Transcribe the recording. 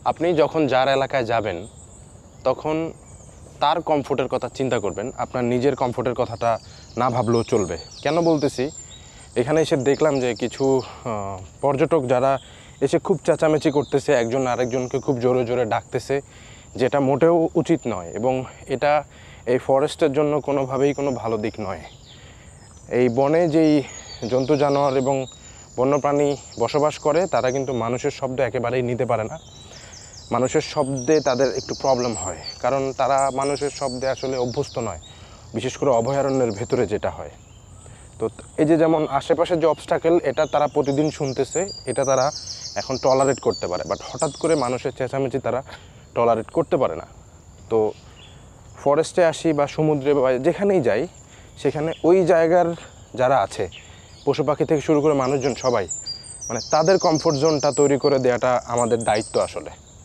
আপনি যখন যার এলাকায় যাবেন তখন তার কমফোর্টের কথা চিন্তা করবেন, আপনার নিজের কমফোর্টের কথাটা না ভাবলেও চলবে। কেন বলতেছি, এখানে এসে দেখলাম যে কিছু পর্যটক যারা এসে খুব চেঁচামেচি করতেছে, একজন আরেকজনকে খুব জোরে জোরে ডাকতেছে, যেটা মোটেও উচিত নয় এবং এটা এই ফরেস্টের জন্য কোনোভাবেই কোনো ভালো দিক নয়। এই বনে যেই জন্তু জানোয়ার এবং বন্যপ্রাণী বসবাস করে তারা কিন্তু মানুষের শব্দ একেবারেই নিতে পারে না। মানুষের শব্দে তাদের একটু প্রবলেম হয়, কারণ তারা মানুষের শব্দে আসলে অভ্যস্ত নয়, বিশেষ করে অভয়ারণ্যের ভেতরে যেটা হয়। তো এই যে যেমন আশেপাশে যে অবস্টাকেল, এটা তারা প্রতিদিন শুনতেছে, এটা তারা এখন টলারেট করতে পারে, বাট হঠাৎ করে মানুষের চেঁচামেচি তারা টলারেট করতে পারে না। তো ফরেস্টে আসি বা সমুদ্রে বা যেখানেই যাই, সেখানে ওই জায়গার যারা আছে, পশু পাখি থেকে শুরু করে মানুষজন সবাই, মানে তাদের কমফোর্ট জোনটা তৈরি করে দেওয়াটা আমাদের দায়িত্ব আসলে।